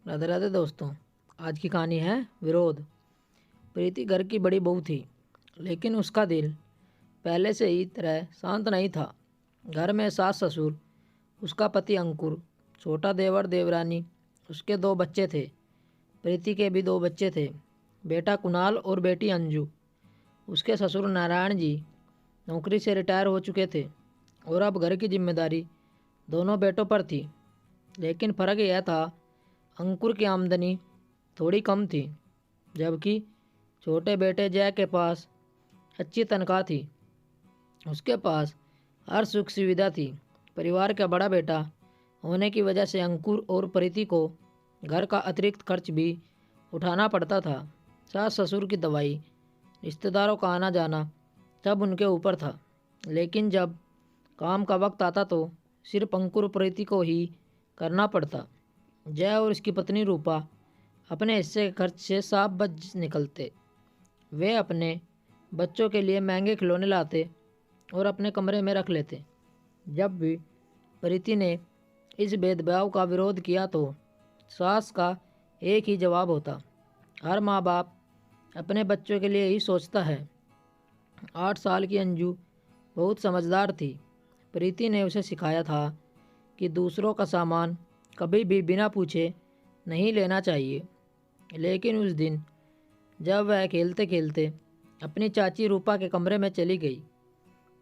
राधे राधे दोस्तों। आज की कहानी है विरोध। प्रीति घर की बड़ी बहू थी, लेकिन उसका दिल पहले से ही तरह शांत नहीं था। घर में सास ससुर, उसका पति अंकुर, छोटा देवर देवरानी, उसके दो बच्चे थे। प्रीति के भी दो बच्चे थे, बेटा कुणाल और बेटी अंजू। उसके ससुर नारायण जी नौकरी से रिटायर हो चुके थे और अब घर की जिम्मेदारी दोनों बेटों पर थी। लेकिन फ़र्क यह था, अंकुर की आमदनी थोड़ी कम थी, जबकि छोटे बेटे जय के पास अच्छी तनख्वाह थी। उसके पास हर सुख सुविधा थी। परिवार का बड़ा बेटा होने की वजह से अंकुर और प्रीति को घर का अतिरिक्त खर्च भी उठाना पड़ता था। सास ससुर की दवाई, रिश्तेदारों का आना जाना सब उनके ऊपर था। लेकिन जब काम का वक्त आता तो सिर्फ अंकुर प्रीति को ही करना पड़ता। जय और उसकी पत्नी रूपा अपने हिस्से के खर्च से साफ बच निकलते। वे अपने बच्चों के लिए महंगे खिलौने लाते और अपने कमरे में रख लेते। जब भी प्रीति ने इस भेदभाव का विरोध किया तो सास का एक ही जवाब होता, हर माँ बाप अपने बच्चों के लिए ही सोचता है। 8 साल की अंजू बहुत समझदार थी। प्रीति ने उसे सिखाया था कि दूसरों का सामान कभी भी बिना पूछे नहीं लेना चाहिए। लेकिन उस दिन जब वह खेलते खेलते अपनी चाची रूपा के कमरे में चली गई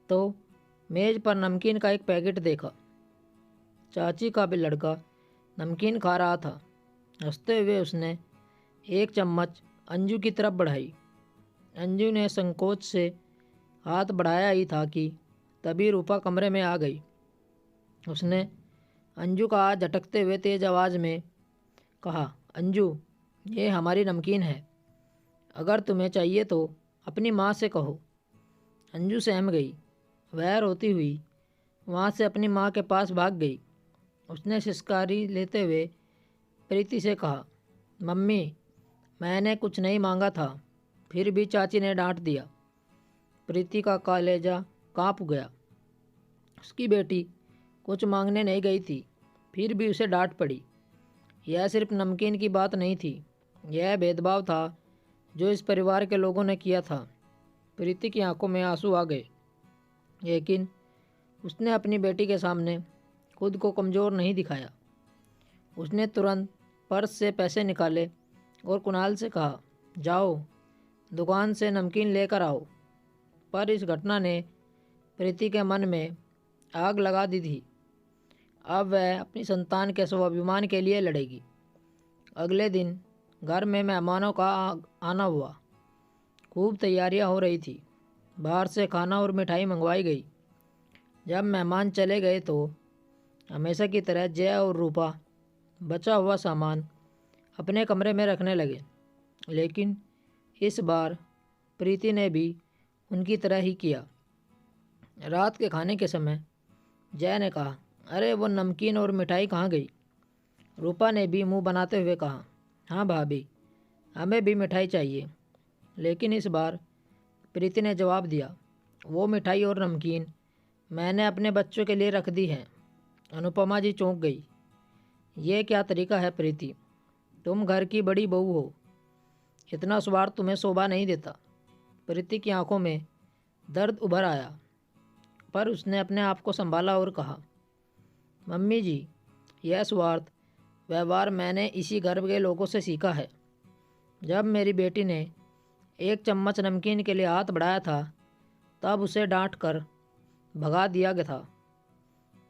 तो मेज़ पर नमकीन का एक पैकेट देखा। चाची का भी लड़का नमकीन खा रहा था। हंसते हुए उसने एक चम्मच अंजू की तरफ बढ़ाई। अंजू ने संकोच से हाथ बढ़ाया ही था कि तभी रूपा कमरे में आ गई। उसने अंजू का हाथ झटकते हुए तेज आवाज़ में कहा, अंजू, ये हमारी नमकीन है, अगर तुम्हें चाहिए तो अपनी माँ से कहो। अंजू सहम गई। वह रोती हुई वहाँ से अपनी माँ के पास भाग गई। उसने सिसकारी लेते हुए प्रीति से कहा, मम्मी, मैंने कुछ नहीं मांगा था, फिर भी चाची ने डांट दिया। प्रीति का कलेजा काँप गया। उसकी बेटी कुछ मांगने नहीं गई थी, फिर भी उसे डांट पड़ी। यह सिर्फ नमकीन की बात नहीं थी, यह भेदभाव था जो इस परिवार के लोगों ने किया था। प्रीति की आंखों में आंसू आ गए, लेकिन उसने अपनी बेटी के सामने खुद को कमज़ोर नहीं दिखाया। उसने तुरंत पर्स से पैसे निकाले और कुणाल से कहा, जाओ दुकान से नमकीन लेकर आओ। पर इस घटना ने प्रीति के मन में आग लगा दी थी। अब वह अपनी संतान के स्वाभिमान के लिए लड़ेगी। अगले दिन घर में मेहमानों का आना हुआ। खूब तैयारियां हो रही थी। बाहर से खाना और मिठाई मंगवाई गई। जब मेहमान चले गए तो हमेशा की तरह जय और रूपा बचा हुआ सामान अपने कमरे में रखने लगे। लेकिन इस बार प्रीति ने भी उनकी तरह ही किया। रात के खाने के समय जय ने कहा, अरे वो नमकीन और मिठाई कहाँ गई? रूपा ने भी मुंह बनाते हुए कहा, हाँ भाभी, हमें भी मिठाई चाहिए। लेकिन इस बार प्रीति ने जवाब दिया, वो मिठाई और नमकीन मैंने अपने बच्चों के लिए रख दी है। अनुपमा जी चौंक गई। ये क्या तरीका है प्रीति? तुम घर की बड़ी बहू हो, इतना स्वार्थ तुम्हें शोभा नहीं देता। प्रीति की आंखों में दर्द उभर आया, पर उसने अपने आप को संभाला और कहा, मम्मी जी, यह स्वार्थ व्यवहार मैंने इसी घर के लोगों से सीखा है। जब मेरी बेटी ने एक चम्मच नमकीन के लिए हाथ बढ़ाया था, तब उसे डांट कर भगा दिया गया था।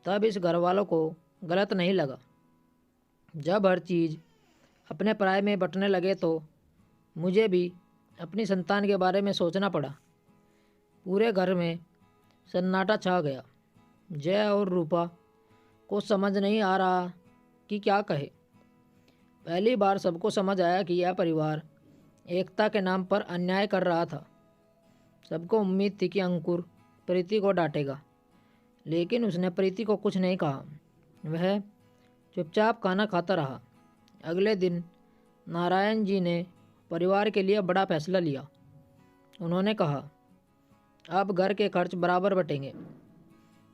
तब इस घर वालों को गलत नहीं लगा। जब हर चीज़ अपने पराये में बंटने लगे तो मुझे भी अपनी संतान के बारे में सोचना पड़ा। पूरे घर में सन्नाटा छा गया। जय और रूपा को समझ नहीं आ रहा कि क्या कहे। पहली बार सबको समझ आया कि यह परिवार एकता के नाम पर अन्याय कर रहा था। सबको उम्मीद थी कि अंकुर प्रीति को डांटेगा, लेकिन उसने प्रीति को कुछ नहीं कहा। वह चुपचाप खाना खाता रहा। अगले दिन नारायण जी ने परिवार के लिए बड़ा फैसला लिया। उन्होंने कहा, अब घर के खर्च बराबर बटेंगे,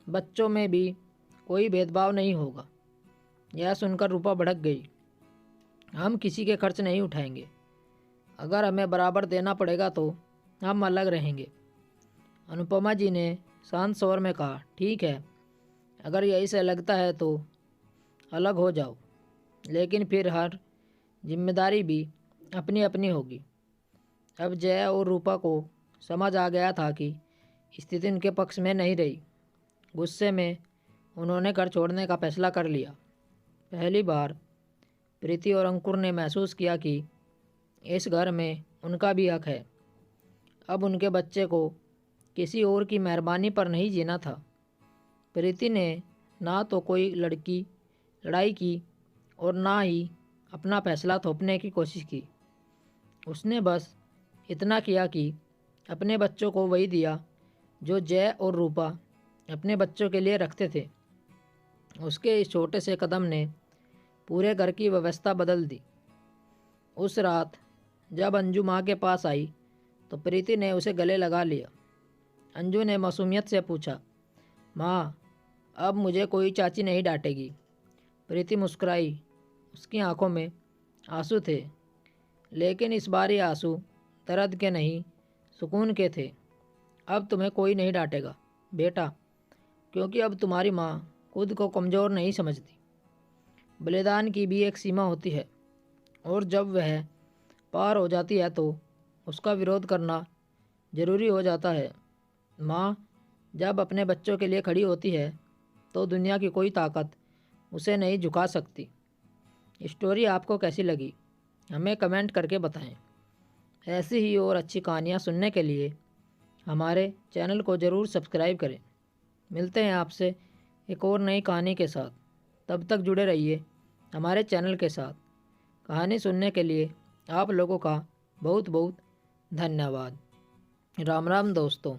बच्चों में भी कोई भेदभाव नहीं होगा। यह सुनकर रूपा भड़क गई। हम किसी के खर्च नहीं उठाएंगे। अगर हमें बराबर देना पड़ेगा तो हम अलग रहेंगे। अनुपमा जी ने शांत स्वर में कहा, ठीक है, अगर यही से लगता है तो अलग हो जाओ, लेकिन फिर हर जिम्मेदारी भी अपनी अपनी होगी। अब जया और रूपा को समझ आ गया था कि स्थिति उनके पक्ष में नहीं रही। गुस्से में उन्होंने घर छोड़ने का फैसला कर लिया। पहली बार प्रीति और अंकुर ने महसूस किया कि इस घर में उनका भी हक है। अब उनके बच्चे को किसी और की मेहरबानी पर नहीं जीना था। प्रीति ने ना तो कोई लड़ाई की और ना ही अपना फैसला थोपने की कोशिश की। उसने बस इतना किया कि अपने बच्चों को वही दिया जो जय और रूपा अपने बच्चों के लिए रखते थे। उसके इस छोटे से कदम ने पूरे घर की व्यवस्था बदल दी। उस रात जब अंजू माँ के पास आई तो प्रीति ने उसे गले लगा लिया। अंजू ने मासूमियत से पूछा, माँ, अब मुझे कोई चाची नहीं डांटेगी? प्रीति मुस्कुराई। उसकी आंखों में आंसू थे, लेकिन इस बार ये आंसू दर्द के नहीं, सुकून के थे। अब तुम्हें कोई नहीं डांटेगा बेटा, क्योंकि अब तुम्हारी माँ खुद को कमज़ोर नहीं समझती। बलिदान की भी एक सीमा होती है, और जब वह पार हो जाती है तो उसका विरोध करना ज़रूरी हो जाता है। माँ जब अपने बच्चों के लिए खड़ी होती है तो दुनिया की कोई ताकत उसे नहीं झुका सकती। स्टोरी आपको कैसी लगी हमें कमेंट करके बताएं। ऐसी ही और अच्छी कहानियाँ सुनने के लिए हमारे चैनल को ज़रूर सब्सक्राइब करें। मिलते हैं आपसे एक और नई कहानी के साथ। तब तक जुड़े रहिए हमारे चैनल के साथ। कहानी सुनने के लिए आप लोगों का बहुत बहुत धन्यवाद। राम राम दोस्तों।